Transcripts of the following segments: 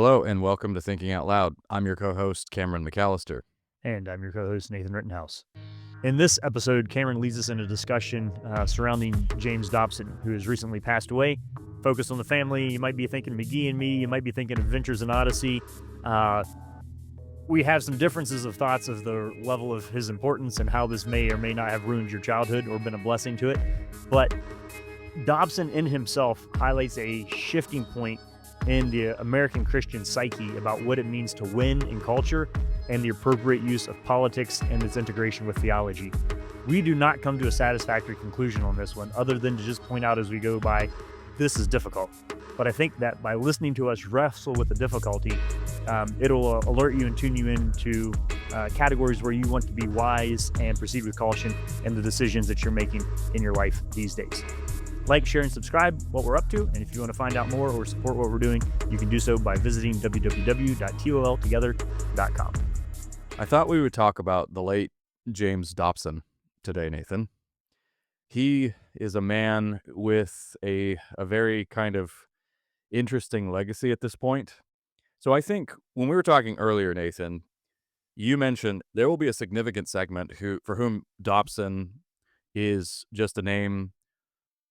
Hello and welcome to Thinking Out Loud. I'm your co-host, Cameron McAllister. And I'm your co-host, Nathan Rittenhouse. In this episode, Cameron leads us in a discussion surrounding James Dobson, who has recently passed away. Focused on the family, you might be thinking McGee and Me, you might be thinking Adventures in Odyssey. We have some differences of thoughts of the level of his importance and how this may or may not have ruined your childhood or been a blessing to it. But Dobson in himself highlights a shifting point in the American Christian psyche about what it means to win in culture and the appropriate use of politics and its integration with theology. We do not come to a satisfactory conclusion on this one, other than to just point out as we go by, this is difficult. But I think that by listening to us wrestle with the difficulty, it'll alert you and tune you into categories where you want to be wise and proceed with caution in the decisions that you're making in your life these days. Like, share, and subscribe what we're up to. And if you want to find out more or support what we're doing, you can do so by visiting www.toltogether.com. I thought we would talk about the late James Dobson today, Nathan. He is a man with a very kind of interesting legacy at this point. So I think when we were talking earlier, Nathan, you mentioned there will be a significant segment for whom Dobson is just a name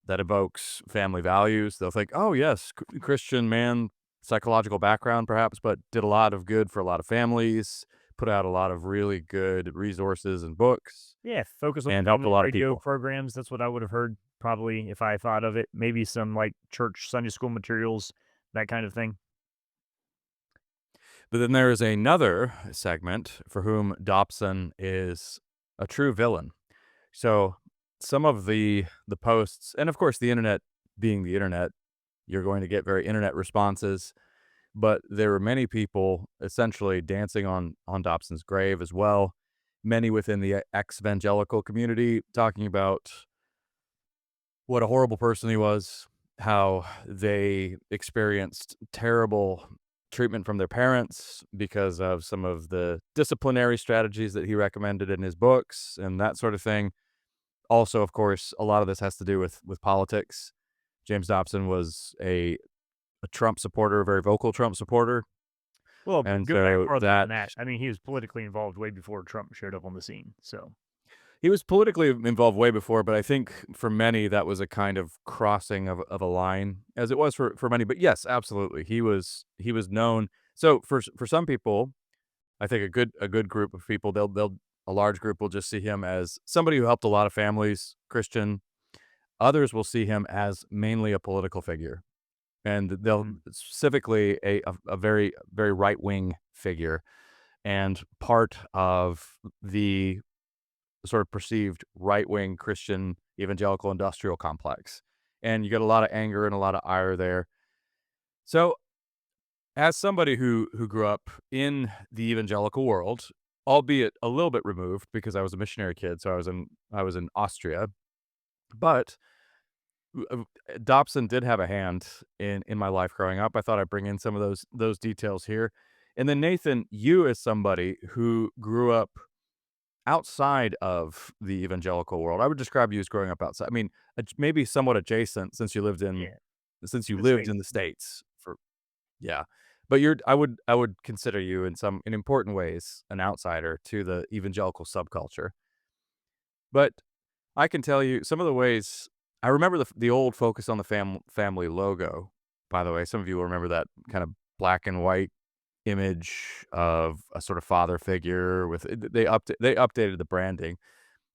that evokes family values. They'll think, oh, yes, Christian man, psychological background perhaps, but did a lot of good for a lot of families, put out a lot of really good resources and books, Yeah, focus on and helped a family lot of radio people. programs. That's what I would have heard probably if I thought of it. Maybe some like church Sunday school materials, that kind of thing. But then there is another segment for whom Dobson is a true villain. So some of the posts, and of course the internet being the internet, you're going to get very internet responses. But there were many people essentially dancing on Dobson's grave as well. Many within the exvangelical community talking about what a horrible person he was, how they experienced terrible treatment from their parents because of some of the disciplinary strategies that he recommended in his books and that sort of thing. Also, of course, a lot of this has to do with politics. James Dobson was a Trump supporter, a very vocal Trump supporter, Well, and go back so farther than that that. I mean, he was politically involved way before Trump showed up on the scene. So, he was politically involved way before, but I think for many that was a kind of crossing of a line, as it was for many. But yes, absolutely, he was known. So for some people, I think a good group of people, they'll a large group will just see him as somebody who helped a lot of families, Christian. Others will see him as mainly a political figure, and they'll mm, specifically a very very right wing figure and part of the sort of perceived right wing Christian evangelical industrial complex. And you get a lot of anger and a lot of ire there. So, as somebody who grew up in the evangelical world, albeit a little bit removed because I was a missionary kid, so I was in Austria, but Dobson did have a hand in my life growing up. I thought I'd bring in some of those details here. And then Nathan, you as somebody who grew up outside of the evangelical world, I would describe you as growing up outside. I mean, maybe somewhat adjacent yeah, since you the lived States. in the States for yeah. But I would consider you in important ways an outsider to the evangelical subculture. But I can tell you some of the ways I remember the old focus on the family logo, by the way. Some of you will remember that kind of black and white image of a sort of father figure with they updated the branding,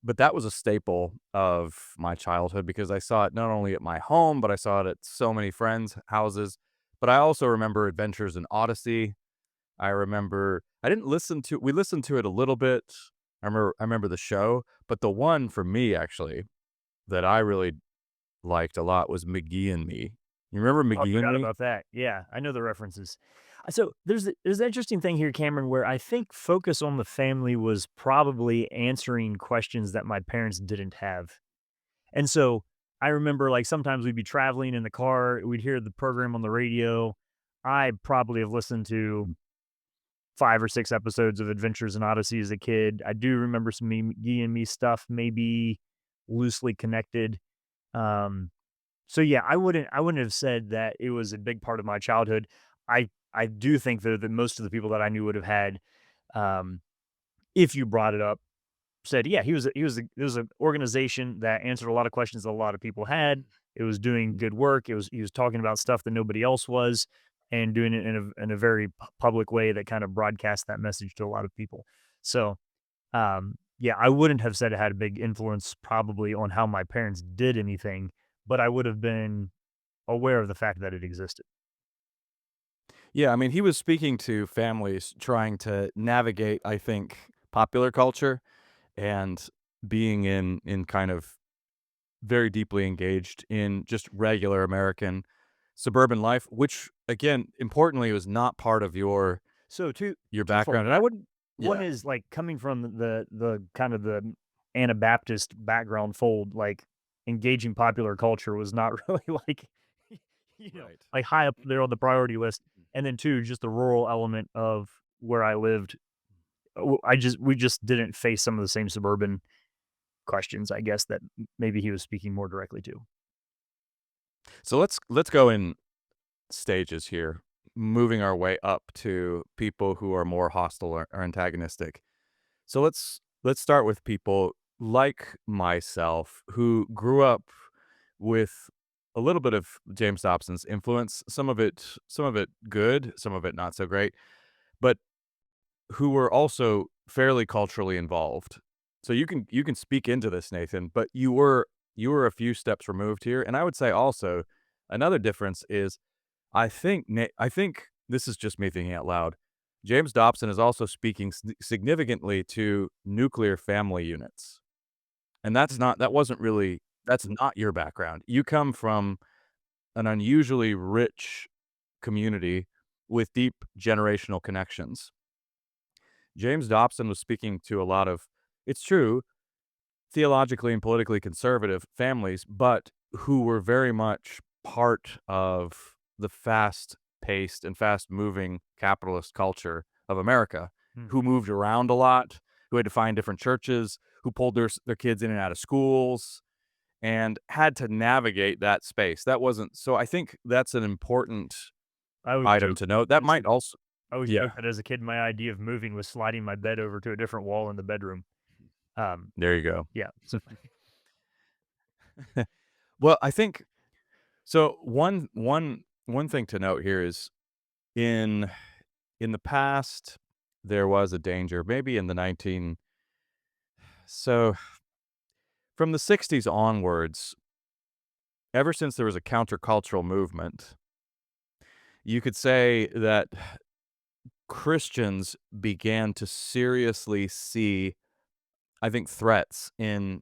but that was a staple of my childhood because I saw it not only at my home, but I saw it at so many friends' houses. But I also remember Adventures in Odyssey. I remember I didn't listen to we listened to it a little bit. I remember the show, but the one for me actually that I really liked a lot was McGee and Me. You remember Oh, I McGee and forgot Me? about that. Yeah, I know the references. So there's an interesting thing here, Cameron, where I think focus on the family was probably answering questions that my parents didn't have. And so I remember like sometimes we'd be traveling in the car, we'd hear the program on the radio. I probably have listened to 5 or 6 episodes of Adventures in Odyssey as a kid. I do remember some McGee and Me stuff, maybe loosely connected. Um, so yeah, I wouldn't have said that it was a big part of my childhood. I I do think that most of the people that I knew would have had, um, if you brought it up, said, yeah, it was an organization that answered a lot of questions that a lot of people had. It was doing good work. He was talking about stuff that nobody else was, and doing it in a very public way that kind of broadcast that message to a lot of people. So, yeah, I wouldn't have said it had a big influence probably on how my parents did anything, but I would have been aware of the fact that it existed. Yeah, I mean, he was speaking to families trying to navigate, I think, popular culture and being in kind of very deeply engaged in just regular American suburban life, which again, importantly, was not part of So your twofold. background. And I wouldn't. One Yeah. is like coming from the kind of the Anabaptist background fold, like engaging popular culture was not really like Right. like high up there on the priority list. And then two, just the rural element of where I lived. We just didn't face some of the same suburban questions, I guess, that maybe he was speaking more directly to. So let's go in stages here, moving our way up to people who are more hostile or antagonistic. So let's start with people like myself who grew up with a little bit of James Dobson's influence, some of it good, some of it not so great, but who were also fairly culturally involved. So you can speak into this, Nathan, but you were a few steps removed here, and I would say also another difference is I think this is just me thinking out loud. James Dobson is also speaking significantly to nuclear family units, and that's not your background. You come from an unusually rich community with deep generational connections. James Dobson was speaking to a lot of, it's true, theologically and politically conservative families, but who were very much part of the fast-paced and fast-moving capitalist culture of America, Hmm. who moved around a lot, who had to find different churches, who pulled their kids in and out of schools, and had to navigate that space. That wasn't so I think that's an important I always item joke to note. That as a might also. I always Yeah, joke that as a kid, my idea of moving was sliding my bed over to a different wall in the bedroom. Um, there you go. yeah. So Well, I think so one thing to note here is in in the past, there was a danger, maybe in the 19 so from the '60s onwards, ever since there was a countercultural movement, you could say that Christians began to seriously see, I think, threats in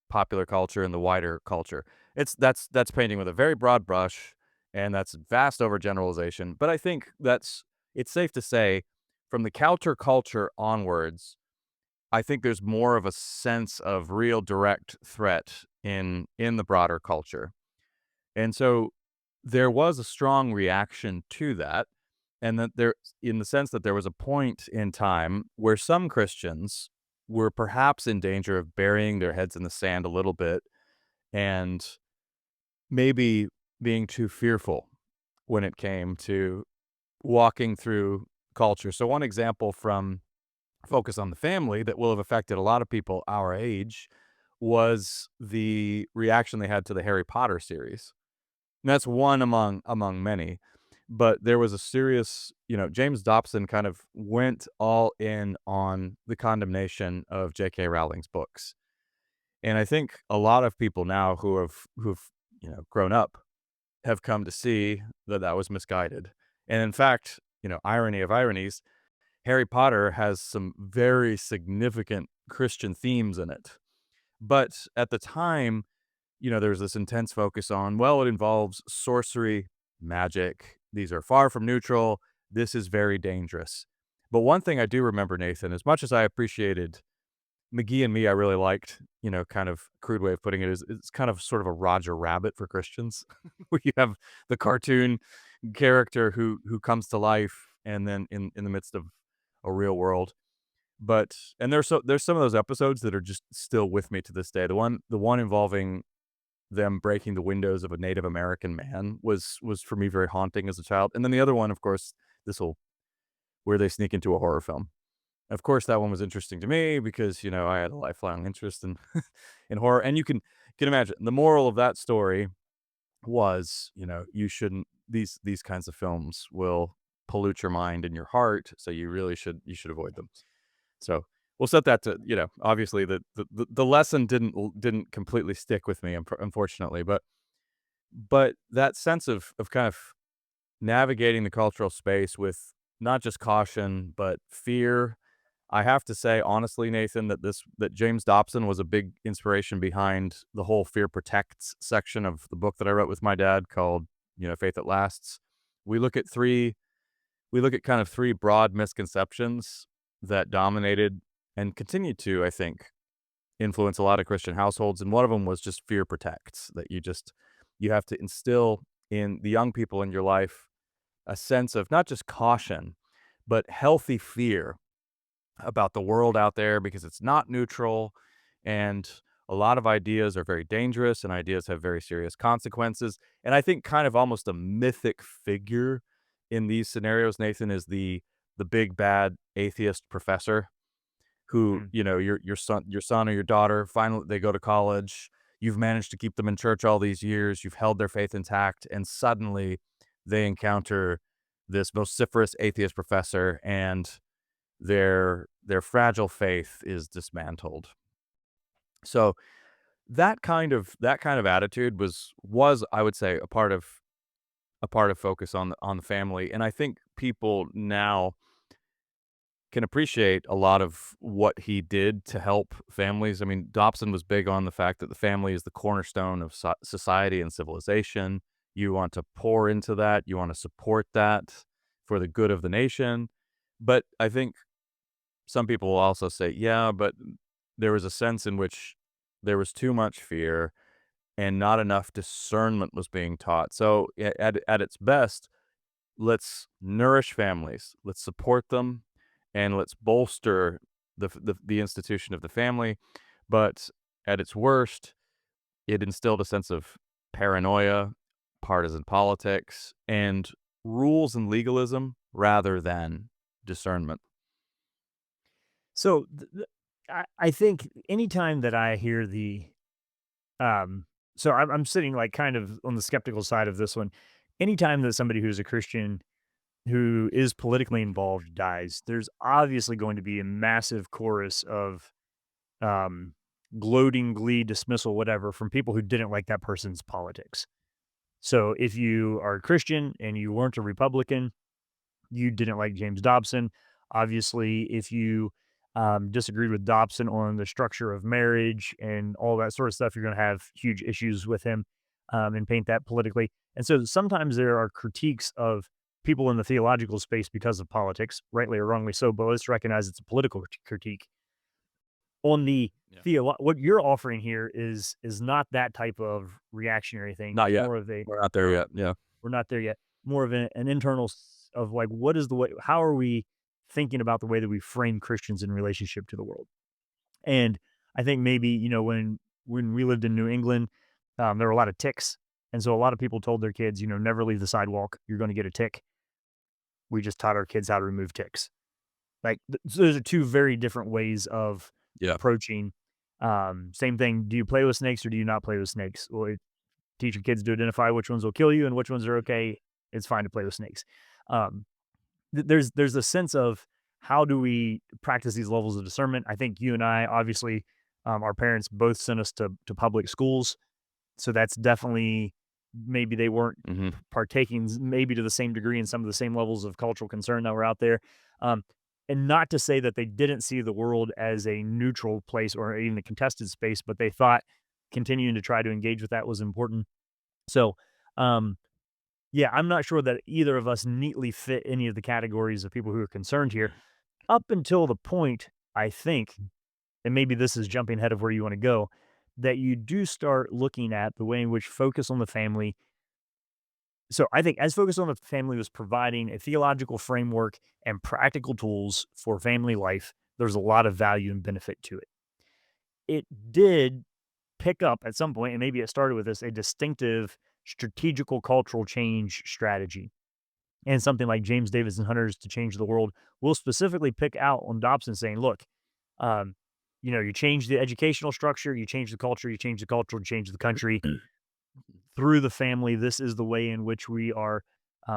popular culture and the wider culture. That's painting with a very broad brush, and that's vast overgeneralization, but I think it's safe to say from the counterculture onwards, I think there's more of a sense of real direct threat in the broader culture. And so there was a strong reaction to that, and that there in the sense that there was a point in time where some Christians were perhaps in danger of burying their heads in the sand a little bit and maybe being too fearful when it came to walking through culture. So one example from Focus on the Family that will have affected a lot of people our age was the reaction they had to the Harry Potter series. And that's one among many, but there was a serious, James Dobson kind of went all in on the condemnation of J.K. Rowling's books. And I think a lot of people now who've grown up have come to see that that was misguided. And in fact, irony of ironies, Harry Potter has some very significant Christian themes in it. But at the time, there was this intense focus on, well, it involves sorcery, magic. These are far from neutral. This is very dangerous. But one thing I do remember, Nathan, as much as I appreciated McGee and Me, I really liked, kind of crude way of putting it is it's kind of sort of a Roger Rabbit for Christians, where you have the cartoon character who comes to life and then in the midst of a real world. But and there's some of those episodes that are just still with me to this day. The one involving them breaking the windows of a Native American man was for me very haunting as a child. And then the other one, of course, this will where they sneak into a horror film. Of course, that one was interesting to me because, I had a lifelong interest in in horror, and you can imagine the moral of that story was, you shouldn't these kinds of films will pollute your mind and your heart, so you should avoid them. So, we'll set that to, obviously the lesson didn't completely stick with me, unfortunately, but that sense of kind of navigating the cultural space with not just caution, but fear. I have to say, honestly, Nathan, that James Dobson was a big inspiration behind the whole fear protects section of the book that I wrote with my dad called, Faith That Lasts. We look at three we look at kind of three broad misconceptions that dominated and continue to, I think, influence a lot of Christian households, and one of them was just fear protects, that you have to instill in the young people in your life a sense of not just caution, but healthy fear about the world out there because it's not neutral, and a lot of ideas are very dangerous and ideas have very serious consequences. And I think kind of almost a mythic figure in these scenarios, Nathan, is the big bad atheist professor who, Mm. your son or your daughter, finally they go to college, you've managed to keep them in church all these years, you've held their faith intact, and suddenly they encounter this vociferous atheist professor, and their fragile faith is dismantled. So that kind of attitude was I would say a part of focus on the family, and I think people now can appreciate a lot of what he did to help families. I mean, Dobson was big on the fact that the family is the cornerstone of society and civilization. You want to pour into that, you want to support that for the good of the nation. But I think some people will also say, yeah, but there was a sense in which there was too much fear and not enough discernment was being taught. So at its best, let's nourish families, let's support them, and let's bolster the institution of the family. But at its worst, it instilled a sense of paranoia, partisan politics, and rules and legalism rather than discernment. So I think anytime that I hear um, so I'm sitting like kind of on the skeptical side of this one. Anytime that somebody who's a Christian who is politically involved dies, there's obviously going to be a massive chorus of um, gloating, glee, dismissal, whatever, from people who didn't like that person's politics. So if you are a Christian and you weren't a Republican, you didn't like James Dobson. Obviously, if you disagreed with Dobson on the structure of marriage and all that sort of stuff, you're going to have huge issues with him and paint that politically. And so sometimes there are critiques of people in the theological space because of politics, rightly or wrongly so, but let's recognize it's a political critique. On the Yeah. what you're offering here is not that type of reactionary thing. Not It's yet. more of a We're not there yet. Yeah. we're not there yet. More of an internal of like, what is the way? How are we thinking about the way that we frame Christians in relationship to the world? And I think maybe when we lived in New England, there were a lot of ticks, and so a lot of people told their kids, never leave the sidewalk. You're going to get a tick. We just taught our kids how to remove ticks. Like so those are two very different ways of Yeah. approaching. Same thing. Do you play with snakes or do you not play with snakes? Well, teach your kids to identify which ones will kill you and which ones are okay. It's fine to play with snakes. Um, there's a sense of how do we practice these levels of discernment. I think you and I, obviously, our parents both sent us to public schools, so that's definitely maybe they weren't Mhm. partaking maybe to the same degree in some of the same levels of cultural concern that were out there. Um, and not to say that they didn't see the world as a neutral place or even a contested space, but they thought continuing to try to engage with that was important. So, um, yeah, I'm not sure that either of us neatly fit any of the categories of people who are concerned here, up until the point, I think, and maybe this is jumping ahead of where you want to go, that you do start looking at the way in which focus on the family. So I think as focus on the family was providing a theological framework and practical tools for family life, there's a lot of value and benefit to it. It did pick up at some point, and maybe it started with this, a distinctive strategical cultural change strategy. and something like James Davis and Hunter's To Change the World will specifically pick out on Dobson saying, look, um, you change the educational structure, you change the culture, you change the culture, you change the country through the family. This is the way in which we are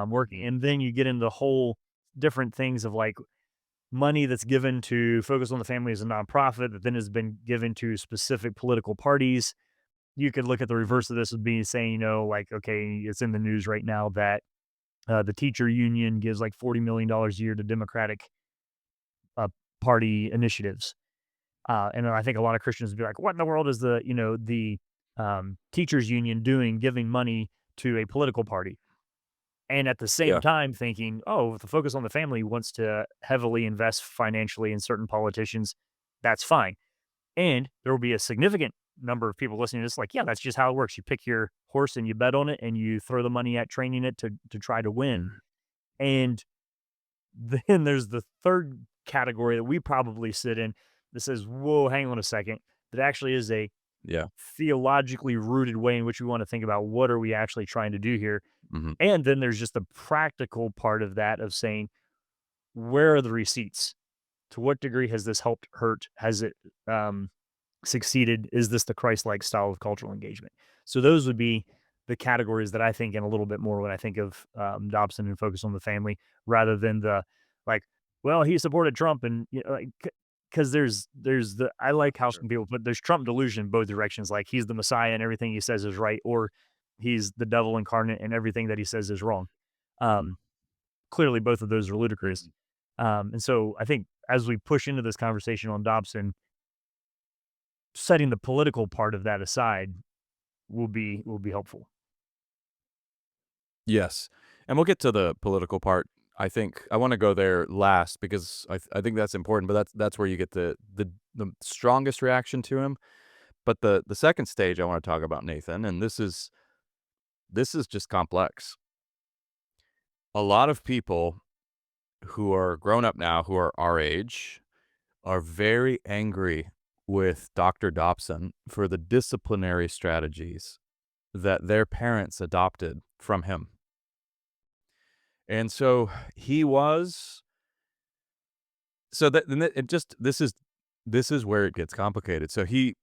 working. And then you get into whole different things of like money that's given to focus on the family as a nonprofit that then has been given to specific political parties. You could look at the reverse of this as being saying, like, okay, it's in the news right now that the teacher union gives like $40 million a year to Democratic uh, Party initiatives. And I think a lot of Christians would be like, what in the world is the teachers union doing, giving money to a political party? And at the same Yeah. time thinking, oh, if the focus on the family wants to heavily invest financially in certain politicians, that's fine. And there will be a significant number of people listening to this, like, yeah, that's just how it works. You pick your horse and you bet on it and you throw the money at training it to try to win. Mhm. And then there's the third category that we probably sit in that says, whoa, hang on a second. That actually is a Yeah. theologically rooted way in which we want to think about what are we actually trying to do here. Mhm. And then there's just the practical part of that of saying, where are the receipts? To what degree has this helped hurt? Has it um, succeeded? Is this the Christ-like style of cultural engagement? So those would be the categories that I think in a little bit more when I think of Dobson and focus on the family rather than the like, well, he supported Trump and like because there's the I like how Sure. some people put there's Trump delusion in both directions, like he's the Messiah and everything he says is right, or he's the devil incarnate and everything that he says is wrong. Mhm. Um, Clearly, both of those are ludicrous. Mhm. And so I think as we push into this conversation on Dobson, setting the political part of that aside will be helpful. Yes, and we'll get to the political part. I think I wanna go there last because I think that's important, but that's where you get the strongest reaction to him. But the second stage I wanna talk about, Nathan, and this is just complex. A lot of people who are grown up now, who are our age, are very angry with Dr. Dobson for the disciplinary strategies that their parents adopted from him. And so he was so that and it just this is where it gets complicated. So he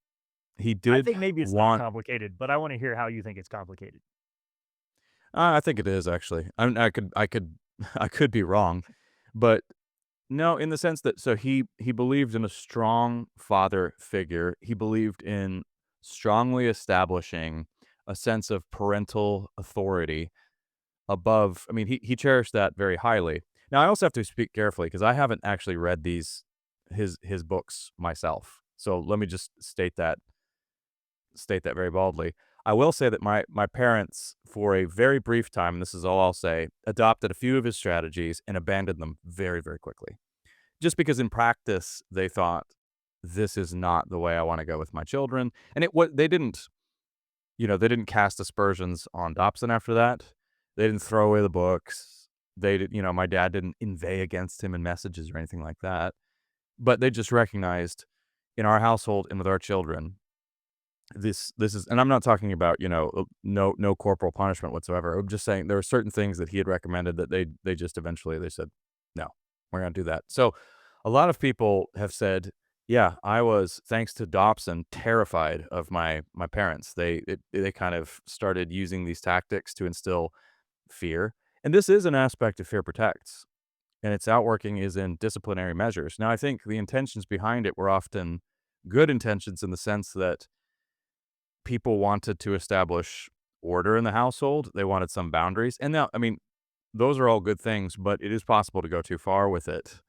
I did think maybe it's not want complicated, but I wanna hear how you think it's complicated. I think it is actually. I could I could be wrong, but no, in the sense that so he believed in a strong father figure. He believed in strongly establishing a sense of parental authority above. I mean, he cherished that very highly. Now, I also have to speak carefully because I haven't actually read his books myself. So let me just state that very baldly. I will say that my parents, for a very brief time, and this is all I'll say, adopted a few of his strategies and abandoned them very, very quickly. Just because in practice they thought this is not the way I want to go with my children, and it what they didn't they didn't cast aspersions on Dobson after that. They didn't throw away the books. They did, my dad didn't inveigh against him in messages or anything like that. But they just recognized in our household and with our children, this is, and I'm not talking about, no corporal punishment whatsoever. I'm just saying there were certain things that he had recommended that they just eventually they said, "No, we're gonna do that." So a lot of people have said, "Yeah, I was, thanks to Dobson, terrified of my parents. They kind of started using these tactics to instill fear." And this is an aspect of fear protects, and its outworking is in disciplinary measures. Now, I think the intentions behind it were often good intentions in the sense that people wanted to establish order in the household. They wanted some boundaries. And now, I mean, those are all good things, but it is possible to go too far with it.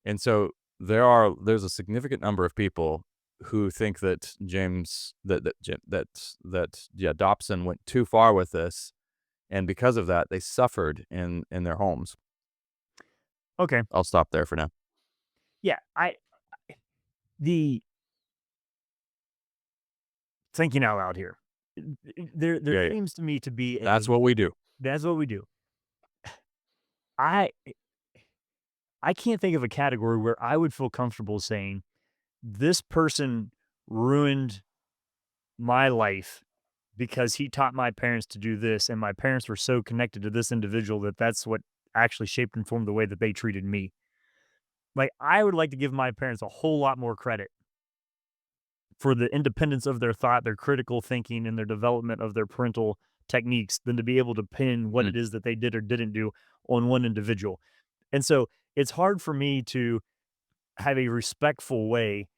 And so there's a significant number of people who think that James that Ja- that yeah, Dobson went too far with this, and because of that, they suffered in their homes. Okay. I'll stop there for now. Yeah, the thinking out loud here. There Yeah, yeah. seems to me to be That's a what we do. that's what we do. I I can't think of a category where I would feel comfortable saying this person ruined my life because he taught my parents to do this and my parents were so connected to this individual that that's what actually shaped and formed the way that they treated me. Like, I would like to give my parents a whole lot more credit for the independence of their thought, their critical thinking, and their development of their parental techniques than to be able to pin what Mm. it is that they did or didn't do on one individual. And so it's hard for me to have a respectful way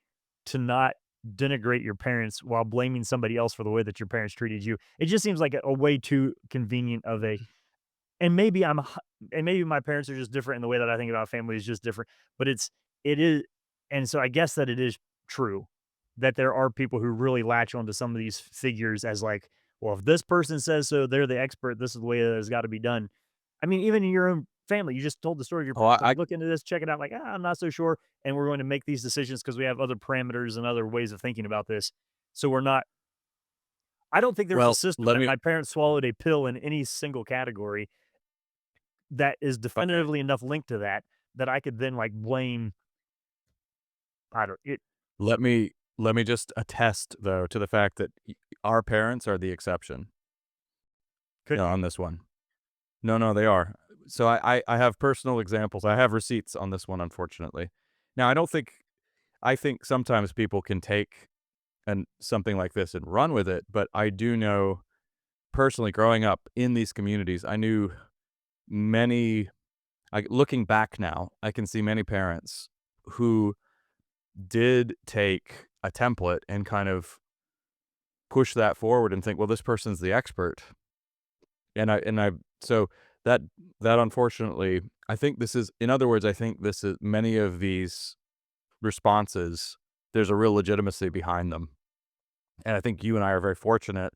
to not denigrate your parents while blaming somebody else for the way that your parents treated you. It just seems like a way too convenient of a, and maybe and maybe my parents are just different, and the way that I think about family is just different, but it is, and so I guess that it is true that there are people who really latch onto some of these figures as like, well, if this person says so, they're the expert, this is the way that it's gotta be done. I mean, even in your own family, you just told the story of your Oh, parents, like, I "Look into this, check it out," like, "Ah, I'm not so sure, and we're going to make these decisions because we have other parameters and other ways of thinking about this." So we're not, I don't think there's a well, system let that me my parents swallowed a pill in any single category that is okay. definitively enough linked to that, that I could then, like, blame, I don't it Let me just attest, though, to the fact that our parents are the exception, could be. on this one. No, no, they are. So I have personal examples. I have receipts on this one, unfortunately. Now, I think sometimes people can take something like this and run with it, but I do know personally growing up in these communities, I knew many looking back now, I can see many parents who did take a template and kind of push that forward and think, "Well, this person's the expert." And I so that that unfortunately, I think this is in other words, I think this is many of these responses, there's a real legitimacy behind them. And I think you and I are very fortunate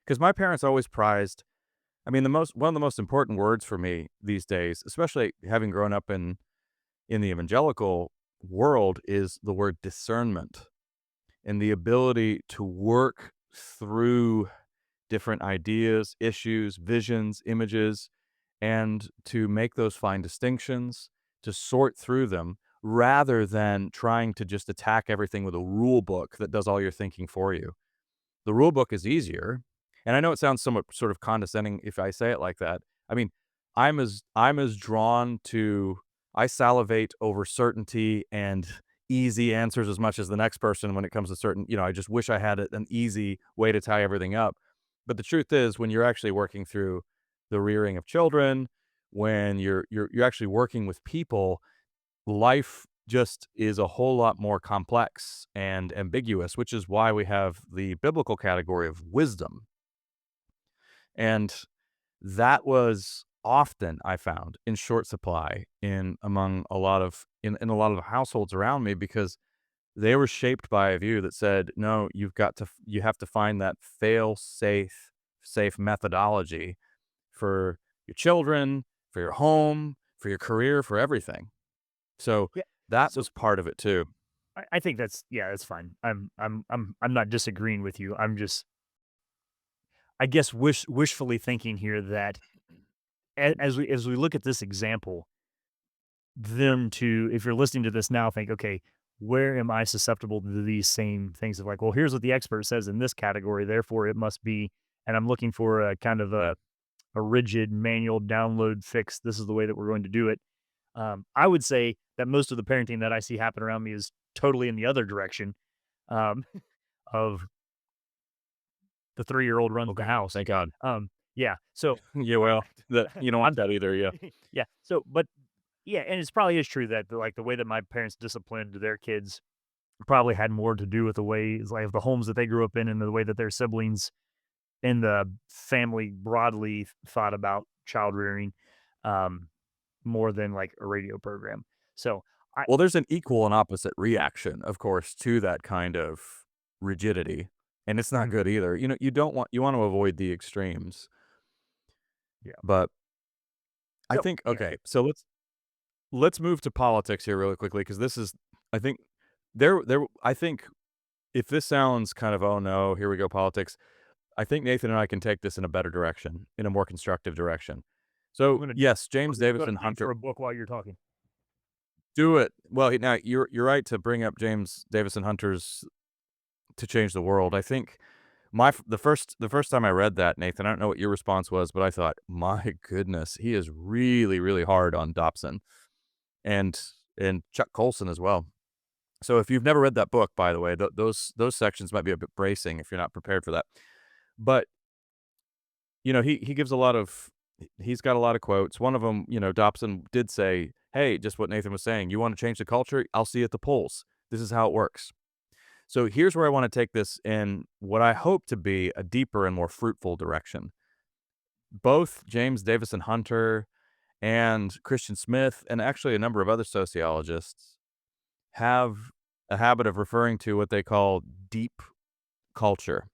because my parents always prized I mean, the most one of the most important words for me these days, especially having grown up in the evangelical world, is the word discernment and the ability to work through different ideas, issues, visions, images, and to make those fine distinctions, to sort through them rather than trying to just attack everything with a rule book that does all your thinking for you. The rule book is easier, and I know it sounds somewhat sort of condescending if I say it like that. I mean, I'm as drawn to I salivate over certainty and easy answers as much as the next person when it comes to certain, I just wish I had an easy way to tie everything up. But the truth is when you're actually working through the rearing of children, when you're actually working with people, life just is a whole lot more complex and ambiguous, which is why we have the biblical category of wisdom. And that was often, I found, in short supply in among a lot of in a lot of the households around me because they were shaped by a view that said, no, you have to find that fail safe methodology for your children, for your home, for your career, for everything. So Yeah. that So was part of it too. I think that's, yeah, that's fine. I'm not disagreeing with you. I'm just, I guess, wishfully thinking here that as we look at this example, them to, if you're listening to this now, think, okay, where am I susceptible to these same things of like, well, here's what the expert says in this category, therefore it must be, and I'm looking for a kind of a rigid manual download fix. This is the way that we're going to do it. I would say that most of the parenting that I see happen around me is totally in the other direction. Um, of the 3-year-old runs the Okay, house. thank God. Yeah. So Yeah, I, well, that you don't want I'm that either, yeah. yeah. So, but yeah, and it's probably is true that like the way that my parents disciplined their kids probably had more to do with the way, like the homes that they grew up in and the way that their siblings in the family broadly thought about child rearing, um, more than like a radio program. So I, Well, there's an equal and opposite reaction, of course, to that kind of rigidity, and it's not mhm, good either. You want to avoid the extremes, yeah. but I So think yeah, okay, so let's move to politics here really quickly because this is I think I think if this sounds kind of, "Oh, no, here we go, politics," I think Nathan and I can take this in a better direction, in a more constructive direction. I'm So, gonna yes, James go to Davison dig for Hunter a book while you're talking. do it. Well, now you're right to bring up James Davison Hunter's To Change the World. I think The first time I read that, Nathan, I don't know what your response was, but I thought, "My goodness, he is really, really hard on Dobson and Chuck Colson as well." So if you've never read that book, by the way, those sections might be a bit bracing if you're not prepared for that. But, he gives a lot of he's got a lot of quotes. One of them, Dobson did say, "Hey, just what Nathan was saying, you wanna change the culture? I'll see you at the polls. This is how it works." So here's where I wanna take this in what I hope to be a deeper and more fruitful direction. Both James Davison Hunter and Christian Smith, and actually a number of other sociologists, have a habit of referring to what they call deep culture.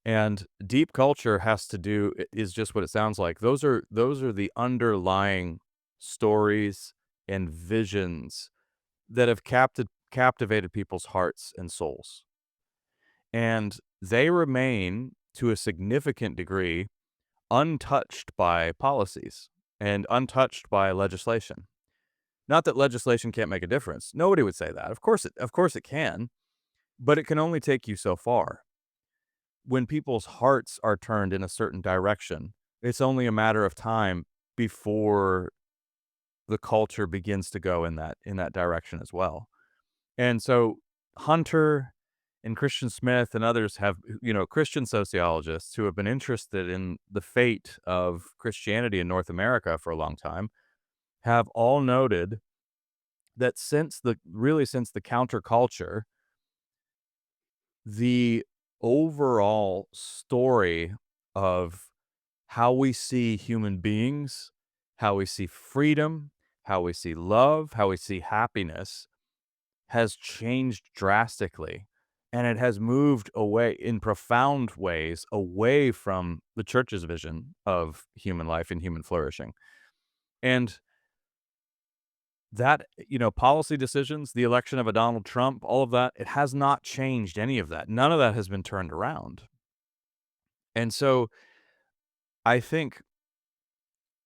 And deep culture has to do is just what it sounds like. Those are the underlying stories and visions that have captivated people's hearts and souls. And they remain, to a significant degree, untouched by policies and untouched by legislation. Not that legislation can't make a difference. Nobody would say that. Of course it can, but it can only take you so far. When people's hearts are turned in a certain direction, it's only a matter of time before the culture begins to go in that direction as well. And so Hunter and Christian Smith and others have, Christian sociologists who have been interested in the fate of Christianity in North America for a long time have all noted that since the counterculture, the overall story of how we see human beings, how we see freedom, how we see love, how we see happiness has changed drastically. And it has moved away in profound ways away from the church's vision of human life and human flourishing. And that, policy decisions, the election of a Donald Trump, all of that, it has not changed any of that. None of that has been turned around. And so I think,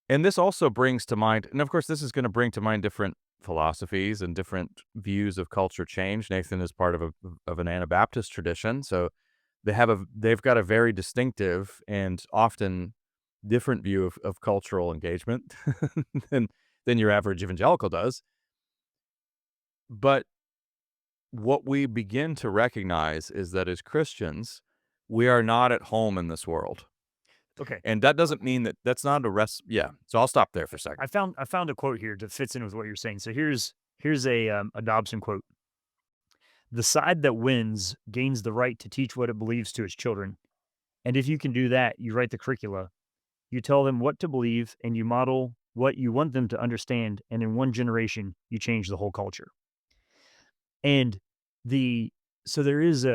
and this also brings to mind, and of course, this is going to bring to mind different philosophies and different views of culture change. Nathan is part of an Anabaptist tradition, so they've got a very distinctive and often different view of cultural engagement than your average evangelical does. But what we begin to recognize is that as Christians, we are not at home in this world. Okay. And that doesn't mean that that's not a rest. Yeah. So I'll stop there for a second. I found a quote here that fits in with what you're saying. So here's a Dobson quote. The side that wins gains the right to teach what it believes to its children. And if you can do that, you write the curricula. You tell them what to believe and you model what you want them to understand. And in one generation, you change the whole culture. And the so there is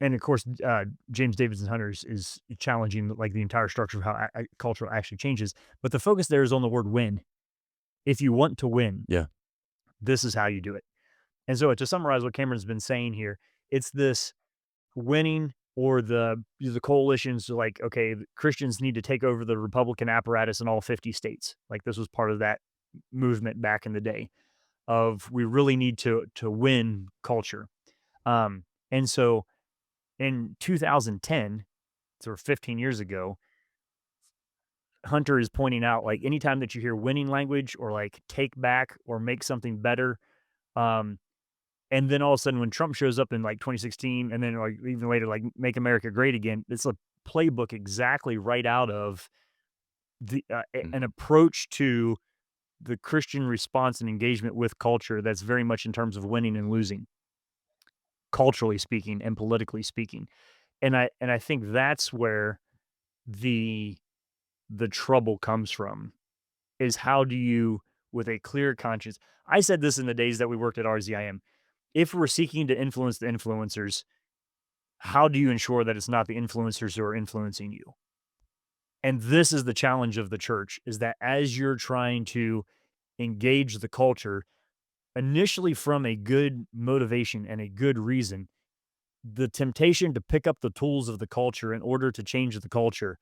and of course, James Davidson Hunter's is challenging like the entire structure of how culture actually changes. But the focus there is on the word win. If you want to win, Yeah. this is how you do it. And so to summarize what Cameron's been saying here, it's this winning or the coalitions like, okay, Christians need to take over the Republican apparatus in all 50 states. Like this was part of that movement back in the day of we really need to win culture. And so in 2010, so 15 years ago, Hunter is pointing out like anytime that you hear winning language or like take back or make something better, um, and then all of a sudden when Trump shows up in like 2016 and then like even later, like make America great again, it's a playbook exactly right out of Mm. an approach to the Christian response and engagement with culture that's very much in terms of winning and losing, culturally speaking and politically speaking. And I think that's where the the trouble comes from is how do you with a clear conscience. I said this in the days that we worked at RZIM. If we're seeking to influence the influencers, how do you ensure that it's not the influencers who are influencing you? And this is the challenge of the church is that as you're trying to engage the culture initially from a good motivation and a good reason, the temptation to pick up the tools of the culture in order to change the culture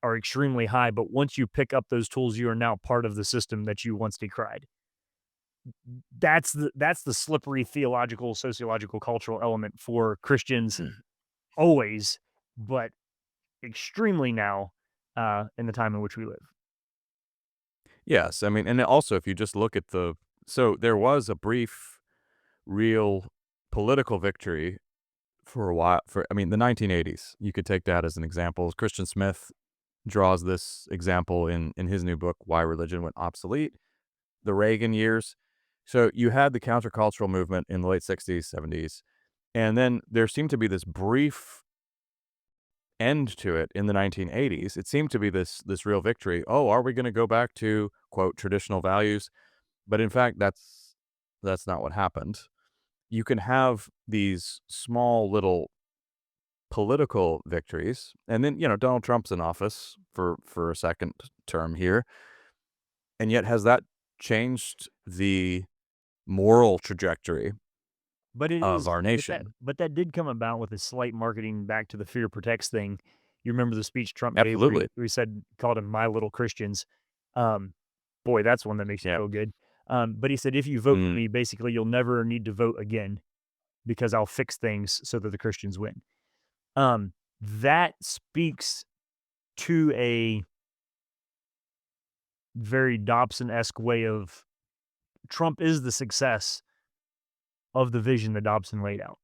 are extremely high. But once you pick up those tools, you are now part of the system that you once decried. that's the slippery theological, sociological, cultural element for Christians always, but extremely now, in the time in which we live. Yes, I mean, and also if you just look at so there was a brief, real political victory for a while for I mean, the 1980s. You could take that as an example. Christian Smith draws this example in his new book, Why Religion Went Obsolete, the Reagan years. So you had the countercultural movement in the late 60s, 70s, and then there seemed to be this brief end to it in the 1980s. It seemed to be this real victory. Oh, are we gonna go back to, quote, "traditional values"? But in fact, that's not what happened. You can have these small little political victories, and then, Donald Trump's in office for a second term here, and yet has that changed the moral trajectory But it of is our but that nation? but that did come about with a slight marketing back to the fear protects thing. You remember the speech Trump gave where he Absolutely. where he said called them "my little Christians." Um, boy, that's one that makes you Yeah. feel good. But he said, "If you vote for Mm, me, basically, you'll never need to vote again because I'll fix things so that the Christians win." That speaks to a very Dobson-esque way of Trump is the success of the vision that Dobson laid out.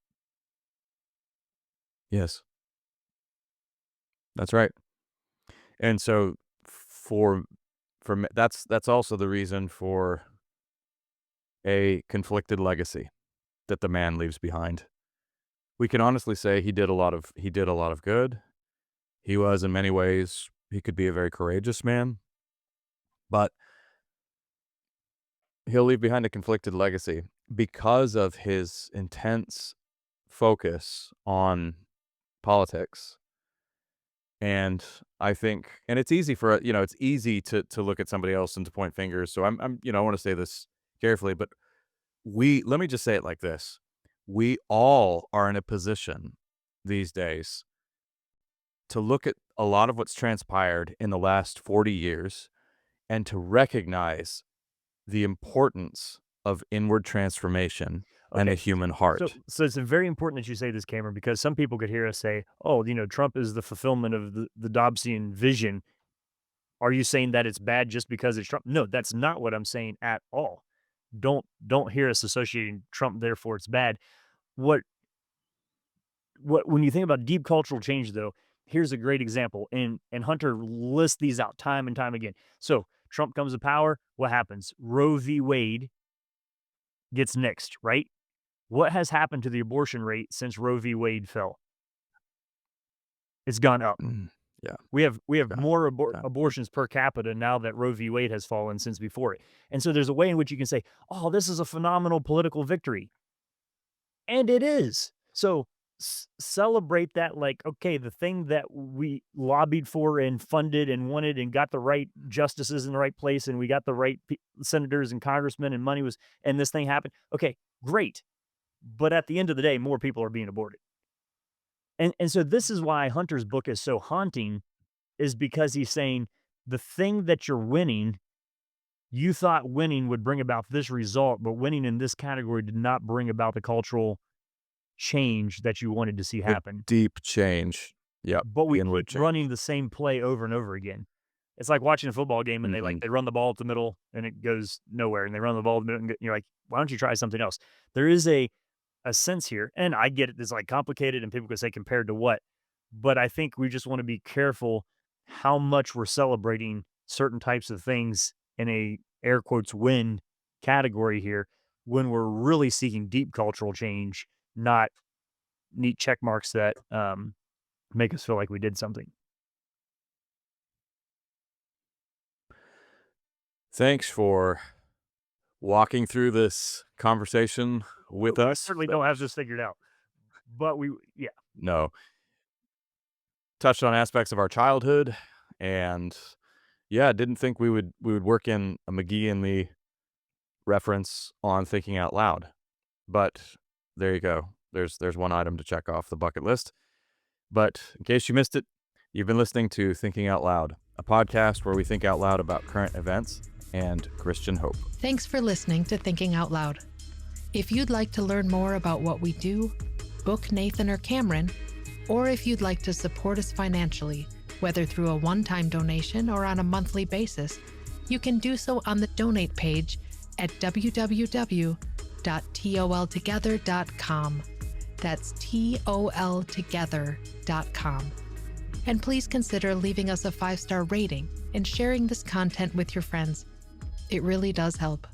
yes, that's right. And so for for me, that's also the reason for a conflicted legacy that the man leaves behind. We can honestly say he did a lot of good. He was in many ways he could be a very courageous man, but he'll leave behind a conflicted legacy because of his intense focus on politics. And I think and it's easy for it's easy to look at somebody else and to point fingers. So I want to say this carefully, but let me just say it like this. We all are in a position these days to look at a lot of what's transpired in the last 40 years and to recognize the importance of inward transformation and a Okay. human So heart. so it's very important that you say this, Cameron, because some people could hear us say, "Oh, Trump is the fulfillment of the Dobbsian vision." Are you saying that it's bad just because it's Trump? No, that's not what I'm saying at all. Don't hear us associating Trump, therefore it's bad. What when you think about deep cultural change, though, here's a great example, and Hunter lists these out time and time again. So Trump comes to power. What happens? Roe v. Wade gets nixed, right? What has happened to the abortion rate since Roe v. Wade fell? It's gone up. Mm, yeah, We have yeah, more yeah. abortions per capita now that Roe v. Wade has fallen since before it. And so there's a way in which you can say, "Oh, this is a phenomenal political victory." And it is. So celebrate that like, okay, the thing that we lobbied for and funded and wanted and got the right justices in the right place and we got the right senators and congressmen and money was and this thing happened. Okay, great. But at the end of the day, more people are being aborted. And so this is why Hunter's book is so haunting is because he's saying the thing that you're winning, you thought winning would bring about this result, but winning in this category did not bring about the cultural change that you wanted to see The happen. deep change. Yep, But the we keep inward running change. the same play over and over again. It's like watching a football game and Mhm. they run the ball at the middle and it goes nowhere, and they run the ball at the middle and you're like, why don't you try something else? There is a sense here, and I get it, it's like complicated and people could say compared to what, but I think we just want to be careful how much we're celebrating certain types of things in a air quotes win category here when we're really seeking deep cultural change, not neat check marks that make us feel like we did something. Thanks for walking through this conversation with We us. certainly don't have this figured out, but yeah. No, touched on aspects of our childhood, and yeah, didn't think we would work in a McGee and me reference on thinking out loud. But there you go. There's one item to check off the bucket list. But in case you missed it, you've been listening to Thinking Out Loud, a podcast where we think out loud about current events. and Christian hope. Thanks for listening to Thinking Out Loud. If you'd like to learn more about what we do, book Nathan or Cameron, or if you'd like to support us financially, whether through a one-time donation or on a monthly basis, you can do so on the donate page at www.toltogether.com. That's toltogether.com. And please consider leaving us a 5-star rating and sharing this content with your friends. It really does help.